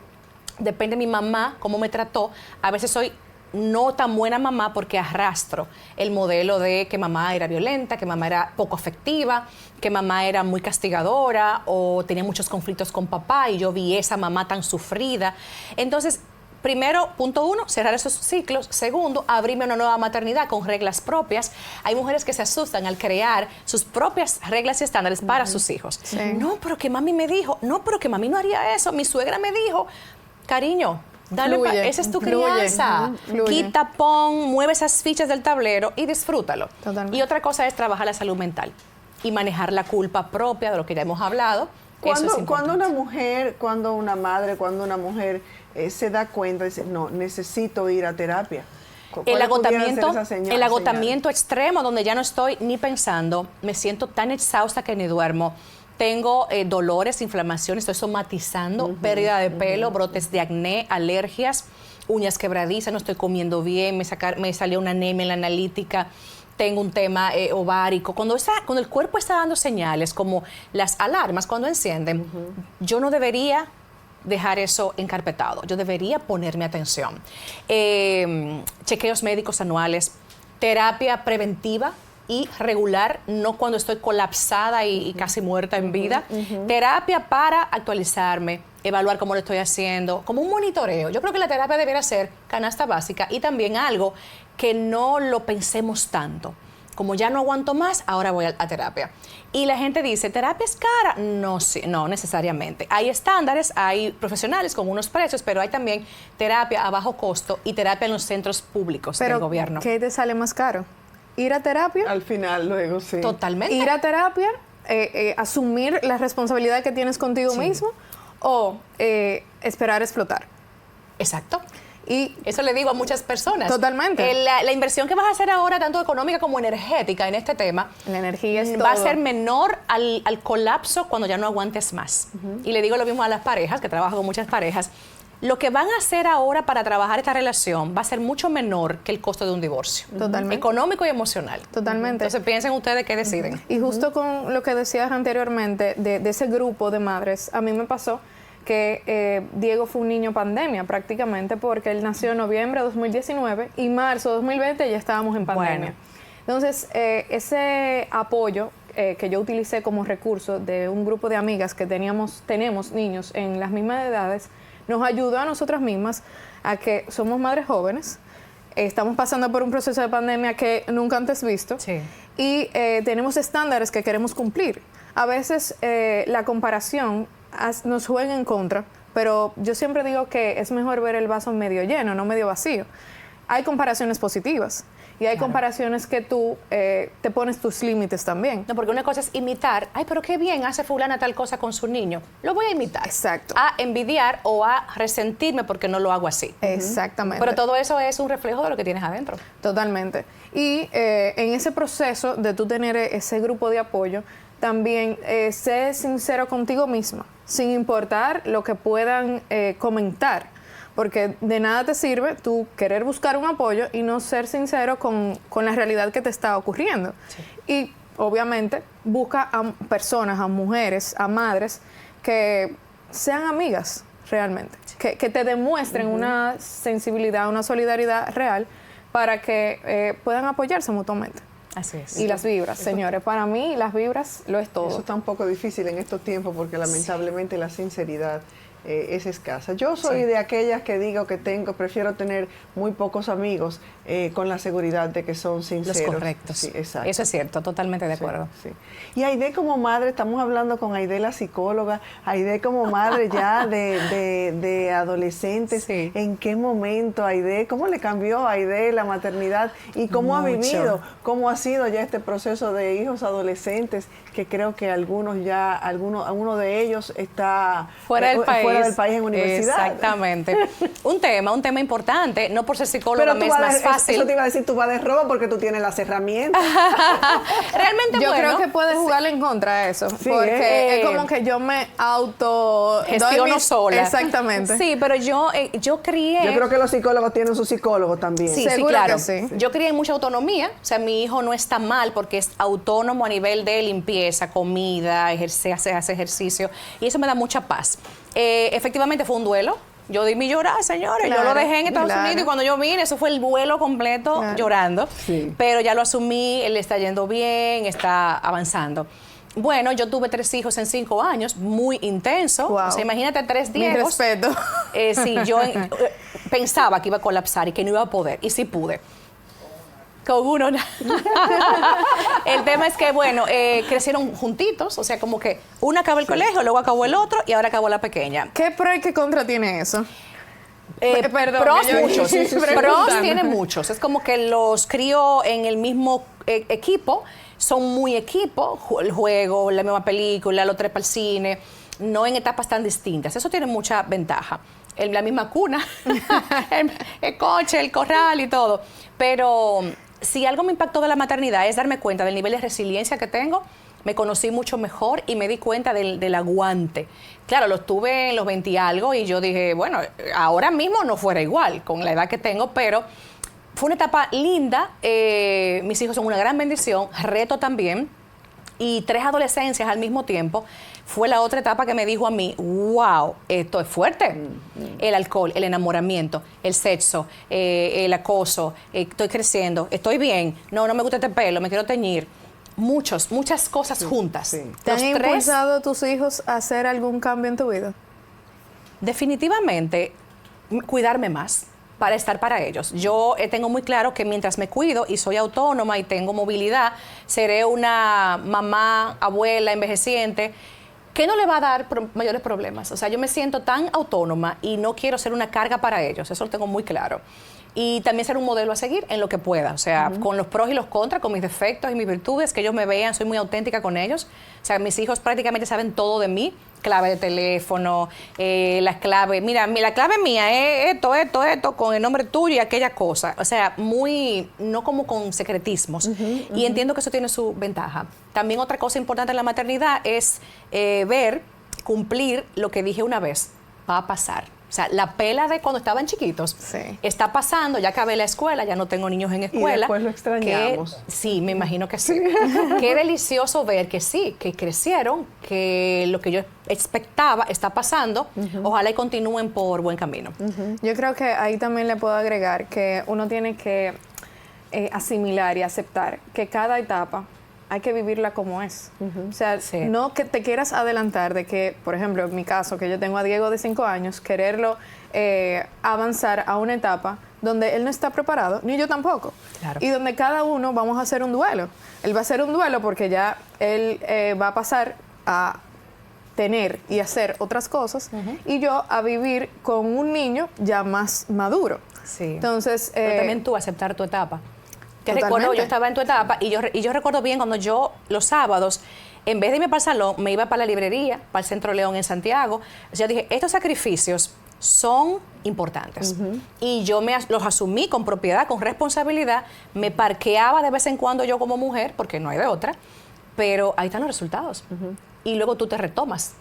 Depende de mi mamá, cómo me trató. A veces soy no tan buena mamá porque arrastro el modelo de que mamá era violenta, que mamá era poco afectiva, que mamá era muy castigadora o tenía muchos conflictos con papá y yo vi esa mamá tan sufrida. Entonces, primero, punto 1, cerrar esos ciclos. Segundo, abrirme una nueva maternidad con reglas propias. Hay mujeres que se asustan al crear sus propias reglas y estándares para sus hijos. Sí. No, pero que mami me dijo, no, pero que mami no haría eso, mi suegra me dijo. Cariño, dale, esa es tu crianza. Quita, pon, mueve esas fichas del tablero y disfrútalo. Totalmente. Y otra cosa es trabajar la salud mental y manejar la culpa propia de lo que ya hemos hablado. Cuando una mujer, cuando una madre, cuando una mujer se da cuenta, dice, no, necesito ir a terapia. El agotamiento extremo, donde ya no estoy ni pensando, me siento tan exhausta que ni duermo. Tengo dolores, inflamaciones, estoy somatizando, pérdida de pelo, brotes de acné, alergias, uñas quebradizas, no estoy comiendo bien, me salió una anemia en la analítica. Tengo un tema ovárico. Cuando el cuerpo está dando señales, como las alarmas cuando encienden, yo no debería dejar eso encarpetado. Yo debería ponerme atención. Chequeos médicos anuales, terapia preventiva y regular, no cuando estoy colapsada y casi muerta en vida. Terapia para actualizarme, evaluar cómo lo estoy haciendo, como un monitoreo. Yo creo que la terapia debería ser canasta básica y también algo que no lo pensemos tanto. Como ya no aguanto más, ahora voy a terapia. Y la gente dice, ¿terapia es cara? No, sí, no necesariamente. Hay estándares, hay profesionales con unos precios, pero hay también terapia a bajo costo y terapia en los centros públicos del gobierno. ¿Qué te sale más caro? ¿Ir a terapia? Al final, luego, sí. Totalmente. Ir a terapia, asumir la responsabilidad que tienes contigo mismo o esperar explotar. Exacto. Y eso le digo a muchas personas. Totalmente. La inversión que vas a hacer ahora, tanto económica como energética en este tema, la energía es va a ser menor al colapso cuando ya no aguantes más. Y le digo lo mismo a las parejas, que trabajo con muchas parejas. Lo que van a hacer ahora para trabajar esta relación va a ser mucho menor que el costo de un divorcio. Totalmente. Económico y emocional. Totalmente. Entonces piensen ustedes qué deciden. Y justo con lo que decías anteriormente de ese grupo de madres, a mí me pasó que Diego fue un niño pandemia prácticamente porque él nació en noviembre de 2019 y marzo de 2020 ya estábamos en pandemia. Bueno. Entonces, ese apoyo que yo utilicé como recurso de un grupo de amigas que tenemos niños en las mismas edades, nos ayudó a nosotras mismas a que somos madres jóvenes, estamos pasando por un proceso de pandemia que nunca antes visto y tenemos estándares que queremos cumplir. A veces la comparación nos juega en contra, pero yo siempre digo que es mejor ver el vaso medio lleno, no medio vacío. Hay comparaciones positivas y hay comparaciones que tú te pones tus límites también. No, porque una cosa es imitar. Ay, pero qué bien hace fulana tal cosa con su niño. Lo voy a imitar. Exacto. A envidiar o a resentirme porque no lo hago así. Exactamente. Pero todo eso es un reflejo de lo que tienes adentro. Totalmente. Y en ese proceso de tú tener ese grupo de apoyo, también sé sincero contigo misma, sin importar lo que puedan comentar. Porque de nada te sirve tú querer buscar un apoyo y no ser sincero con la realidad que te está ocurriendo. Sí. Y obviamente busca a personas, a mujeres, a madres que sean amigas realmente, que te demuestren una sensibilidad, una solidaridad real para que puedan apoyarse mutuamente. Así es. Y las vibras, señores, para mí las vibras lo es todo. Eso está un poco difícil en estos tiempos porque lamentablemente la sinceridad es escasa. Yo soy de aquellas que digo que prefiero tener muy pocos amigos con la seguridad de que son sinceros. Los correctos. Sí, exacto. Eso es cierto, totalmente de acuerdo. Sí. Y Aide como madre, estamos hablando con Aide la psicóloga, Aide como madre ya de adolescentes, ¿en qué momento Aide, cómo le cambió a Aide la maternidad y cómo ha vivido, cómo ha sido ya este proceso de hijos adolescentes, que creo que alguno de ellos está fuera del país en universidad? Exactamente. un tema importante, no por ser psicóloga me es más fácil. Eso te iba a decir, tú vas de robo porque tú tienes las herramientas. Realmente yo creo que puedes jugarle en contra de eso, porque es como que yo me gestiono sola. Exactamente. Sí, pero yo crié... Yo creo que los psicólogos tienen sus psicólogos también. Sí, claro. Que sí. Yo crié mucha autonomía, o sea, mi hijo no está mal porque es autónomo a nivel de limpieza, comida, hace ejercicio, y eso me da mucha paz. Efectivamente fue un duelo. Yo di mi llorar, señores. Claro, yo lo dejé en Estados Unidos y cuando yo vine, eso fue el vuelo completo llorando. Sí. Pero ya lo asumí, él está yendo bien, está avanzando. Bueno, yo tuve 3 hijos en 5 años, muy intenso. Wow. O sea, imagínate 3 Diegos. Mi respeto. Sí, yo pensaba que iba a colapsar y que no iba a poder, y sí pude. Con uno. El tema es que, bueno, crecieron juntitos, o sea, como que uno acabó el colegio, luego acabó el otro y ahora acabó la pequeña. ¿Qué pro y qué contra tiene eso? Perdón, pros muchos. Pros tiene muchos. Es como que los crío en el mismo equipo, son muy equipo, el juego, la misma película, lo trepa al cine, no en etapas tan distintas. Eso tiene mucha ventaja. La misma cuna, el coche, el corral y todo. Pero si algo me impactó de la maternidad es darme cuenta del nivel de resiliencia que tengo. Me conocí mucho mejor y me di cuenta del aguante. Claro, lo tuve en los 20 y algo y yo dije, bueno, ahora mismo no fuera igual con la edad que tengo, pero fue una etapa linda. Mis hijos son una gran bendición, reto también. Y 3 adolescencias al mismo tiempo fue la otra etapa que me dijo a mí, wow, esto es fuerte. El alcohol, el enamoramiento, el sexo, el acoso, estoy creciendo, estoy bien, no me gusta este pelo, me quiero teñir. Muchas cosas juntas. Sí. ¿Te han impulsado tus hijos a hacer algún cambio en tu vida? Definitivamente, cuidarme más para estar para ellos. Yo tengo muy claro que mientras me cuido y soy autónoma y tengo movilidad, seré una mamá, abuela, envejeciente, que no le va a dar mayores problemas. O sea, yo me siento tan autónoma y no quiero ser una carga para ellos, eso lo tengo muy claro. Y también ser un modelo a seguir en lo que pueda, o sea, con los pros y los contras, con mis defectos y mis virtudes, que ellos me vean, soy muy auténtica con ellos. O sea, mis hijos prácticamente saben todo de mí, clave de teléfono, las claves, mira, la clave mía es esto, con el nombre tuyo y aquella cosa. O sea, muy, no como con secretismos. Y entiendo que eso tiene su ventaja. También otra cosa importante en la maternidad es cumplir lo que dije una vez, va a pasar. O sea, la pela de cuando estaban chiquitos está pasando, ya acabé la escuela, ya no tengo niños en escuela. Y después lo extrañamos. Sí, me imagino que sí. Qué delicioso ver que sí, que crecieron, que lo que yo expectaba está pasando. Ojalá y continúen por buen camino. Yo creo que ahí también le puedo agregar que uno tiene que asimilar y aceptar que cada etapa hay que vivirla como es. O sea, Sí. no que te quieras adelantar de que, por ejemplo, en mi caso, que yo tengo a Diego de 5 años, quererlo avanzar a una etapa donde él no está preparado, ni yo tampoco. Claro. Y donde cada uno vamos a hacer un duelo. Él va a hacer un duelo porque ya él va a pasar a tener y hacer otras cosas, y yo a vivir con un niño ya más maduro. Sí. Entonces, Pero también tú aceptar tu etapa. Que Totalmente. recuerdo, yo estaba en tu etapa y yo recuerdo bien cuando yo los sábados, en vez de irme para el salón, me iba para la librería, para el Centro León en Santiago. O sea, yo dije, estos sacrificios son importantes. Y yo los asumí con propiedad, con responsabilidad. Me parqueaba de vez en cuando yo como mujer, porque no hay de otra, pero ahí están los resultados. Y luego tú te retomas,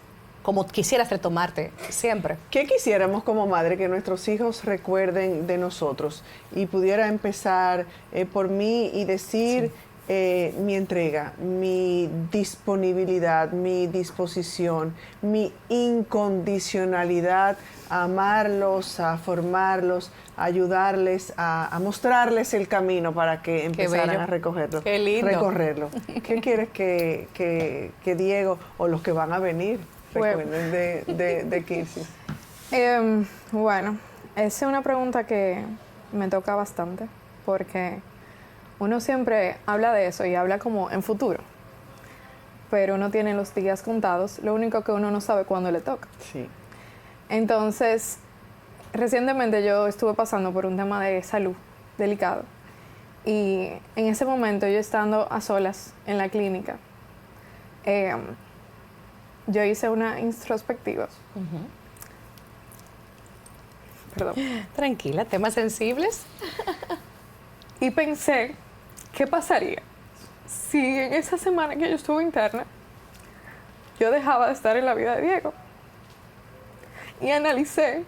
como quisieras retomarte siempre. ¿Qué quisiéramos como madre que nuestros hijos recuerden de nosotros? Y pudiera empezar por mí y decir mi entrega, mi disponibilidad, mi disposición, mi incondicionalidad a amarlos, a formarlos, a ayudarles, a mostrarles el camino para que empezaran bello. a recogerlo. Qué lindo. Recorrerlo. ¿Qué quieres que Diego o los que van a venir recuerden de Kirsi? Bueno, esa es una pregunta que me toca bastante, porque uno siempre habla de eso y habla como en futuro, pero uno tiene los días contados, lo único que uno no sabe cuándo le toca. Sí. Entonces, recientemente yo estuve pasando por un tema de salud delicado, y en ese momento, yo estando a solas en la clínica, yo hice una introspectiva. Perdón. Tranquila, temas sensibles. Y pensé, ¿qué pasaría si en esa semana que yo estuve interna, yo dejaba de estar en la vida de Diego? Y analicé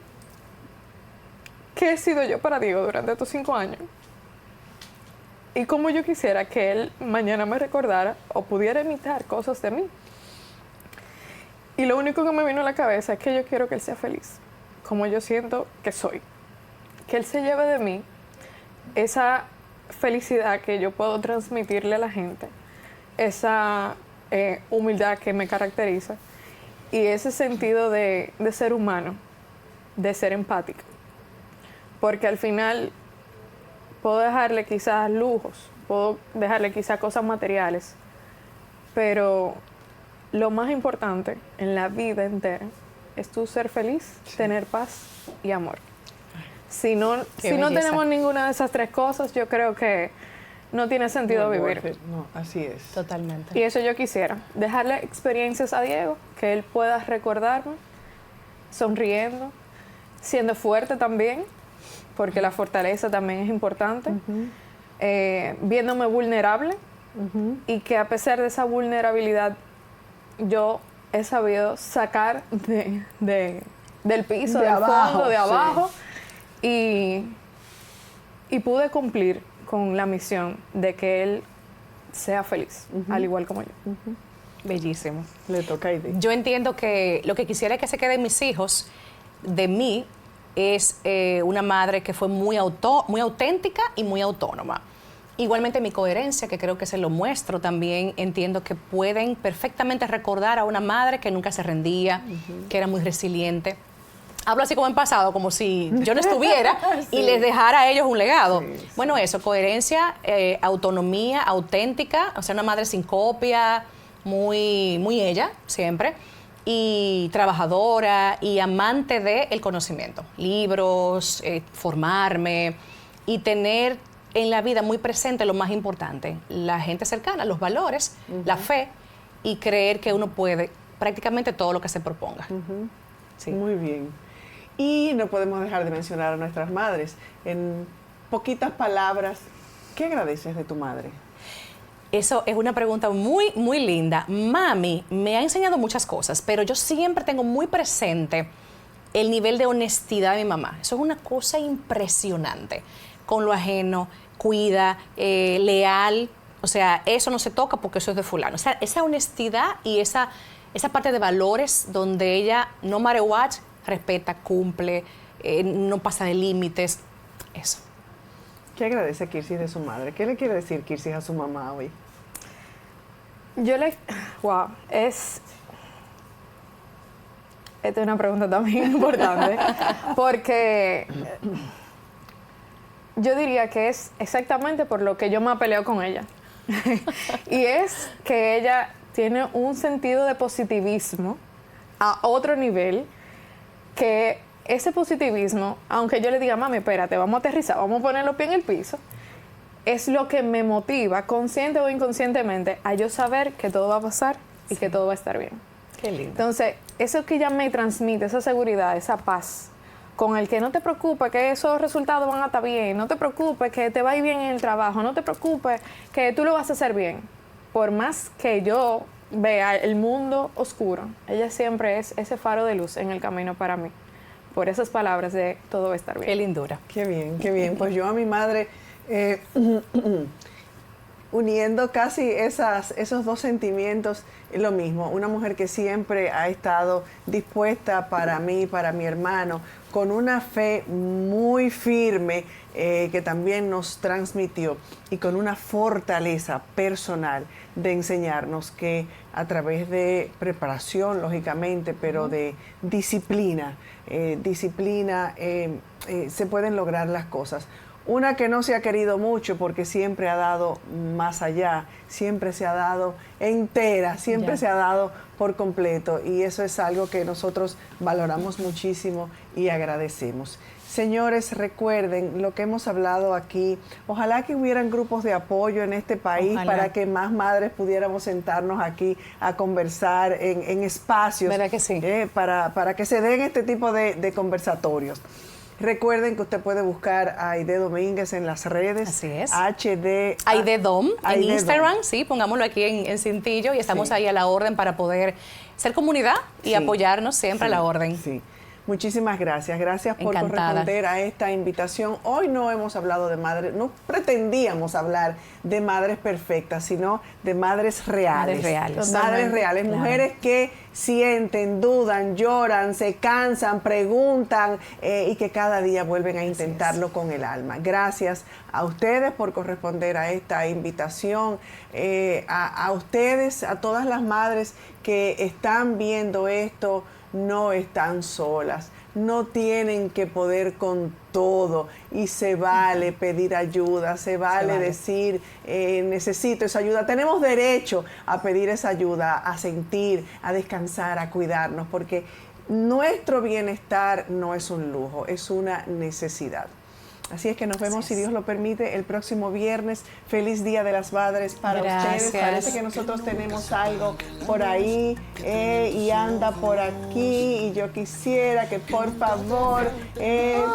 qué he sido yo para Diego durante estos 5 años. Y cómo yo quisiera que él mañana me recordara o pudiera imitar cosas de mí. Y lo único que me vino a la cabeza es que yo quiero que él sea feliz, como yo siento que soy. Que él se lleve de mí esa felicidad que yo puedo transmitirle a la gente, esa humildad que me caracteriza y ese sentido de ser humano, de ser empático. Porque al final puedo dejarle quizás lujos, puedo dejarle quizás cosas materiales, pero lo más importante en la vida entera es tú ser feliz, tener paz y amor. Si no tenemos ninguna de esas 3 cosas, yo creo que no tiene sentido vivir. No, así es. Totalmente. Y eso yo quisiera, dejarle experiencias a Diego, que él pueda recordarme, sonriendo, siendo fuerte también, porque la fortaleza también es importante, viéndome vulnerable, y que a pesar de esa vulnerabilidad, yo he sabido sacar del piso, del fondo, de abajo, y pude cumplir con la misión de que él sea feliz, al igual como yo. Bellísimo. Le toca a Idi. Yo entiendo que lo que quisiera que se queden mis hijos de mí es una madre que fue muy auténtica y muy autónoma. Igualmente mi coherencia, que creo que se lo muestro también, entiendo que pueden perfectamente recordar a una madre que nunca se rendía, que era muy resiliente. Hablo así como en pasado, como si yo no estuviera y les dejara a ellos un legado. Sí. Bueno, eso, coherencia, autonomía, auténtica, o sea, una madre sin copia, muy ella, siempre, y trabajadora y amante del conocimiento. Libros, formarme y tener en la vida muy presente lo más importante, la gente cercana, los valores, la fe y creer que uno puede prácticamente todo lo que se proponga. Sí. Muy bien. Y no podemos dejar de mencionar a nuestras madres. En poquitas palabras, ¿qué agradeces de tu madre? Eso es una pregunta muy, muy linda. Mami me ha enseñado muchas cosas, pero yo siempre tengo muy presente el nivel de honestidad de mi mamá. Eso es una cosa impresionante. Con lo ajeno, cuida, leal. O sea, eso no se toca porque eso es de fulano. O sea, esa honestidad y esa parte de valores donde ella, no matter what, respeta, cumple, no pasa de límites. Eso. ¿Qué agradece Kirsi de su madre? ¿Qué le quiere decir Kirsi a su mamá hoy? Wow, esta es una pregunta también importante, porque yo diría que es exactamente por lo que yo me peleo con ella. Y es que ella tiene un sentido de positivismo a otro nivel, que ese positivismo, aunque yo le diga, mami, espérate, vamos a aterrizar, vamos a poner los pies en el piso, es lo que me motiva, consciente o inconscientemente, a yo saber que todo va a pasar y que todo va a estar bien. Qué lindo. Entonces, eso que ella me transmite, esa seguridad, esa paz, con el que no te preocupes que esos resultados van a estar bien, no te preocupes que te va a ir bien en el trabajo, no te preocupes que tú lo vas a hacer bien. Por más que yo vea el mundo oscuro, ella siempre es ese faro de luz en el camino para mí. Por esas palabras de todo va a estar bien. Qué lindura. Qué bien, qué bien. Pues yo a mi madre, uniendo casi esos dos sentimientos, es lo mismo. Una mujer que siempre ha estado dispuesta para mí, para mi hermano, con una fe muy firme que también nos transmitió y con una fortaleza personal de enseñarnos que a través de preparación, lógicamente, pero de disciplina, se pueden lograr las cosas. Una que no se ha querido mucho porque siempre ha dado más allá, siempre se ha dado entera, siempre se ha dado por completo, y eso es algo que nosotros valoramos muchísimo y agradecemos. Señores, recuerden lo que hemos hablado aquí. Ojalá que hubieran grupos de apoyo en este país. Ojalá. Para que más madres pudiéramos sentarnos aquí a conversar en espacios. ¿Verdad que sí? Para que se den este tipo de conversatorios. Recuerden que usted puede buscar a Aide Domínguez en las redes. Así es. Aide Dom en Instagram, Dom. sí, pongámoslo aquí en cintillo y estamos ahí a la orden para poder ser comunidad y apoyarnos siempre a la orden. Sí. Muchísimas gracias. Gracias por Encantada. corresponder a esta invitación. Hoy no hemos hablado de madres, no pretendíamos hablar de madres perfectas, sino de madres reales. Madres reales. Madres reales, claro. Mujeres que sienten, dudan, lloran, se cansan, preguntan y que cada día vuelven a intentarlo con el alma. Gracias a ustedes por corresponder a esta invitación, a ustedes, a todas las madres que están viendo esto. No están solas, no tienen que poder con todo y se vale pedir ayuda, se vale decir necesito esa ayuda. Tenemos derecho a pedir esa ayuda, a sentir, a descansar, a cuidarnos, porque nuestro bienestar no es un lujo, es una necesidad. Así es que nos vemos, si Dios lo permite, el próximo viernes. Feliz Día de las Madres para ustedes. Parece que nosotros tenemos algo por ahí y anda por aquí. Y yo quisiera que, por favor,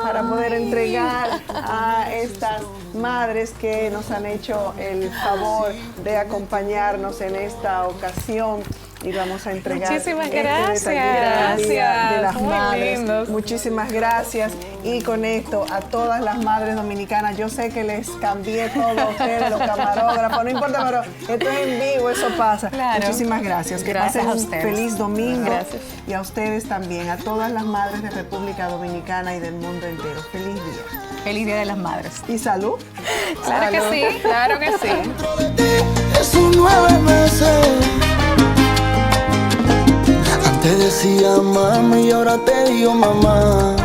para poder entregar a estas madres que nos han hecho el favor de acompañarnos en esta ocasión. Y vamos a entregar muchísimas gracias de las muy madres. lindos. Muchísimas gracias. Y con esto, a todas las madres dominicanas, yo sé que les cambié todo a ustedes, los camarógrafos, no importa, pero esto es en vivo, eso pasa. Claro. Muchísimas gracias. Gracias que pasen a ustedes. Un feliz domingo. Gracias. Y a ustedes también, a todas las madres de República Dominicana y del mundo entero. Feliz día. Feliz Día de las Madres. Y salud. Claro Salud. que sí, claro que sí. Dentro de ti es un 9 meses. Antes decía mami y ahora te digo mamá.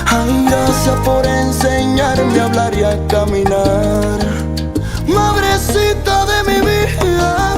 Ay, gracias por enseñarme a hablar y a caminar. Madrecita de mi vida,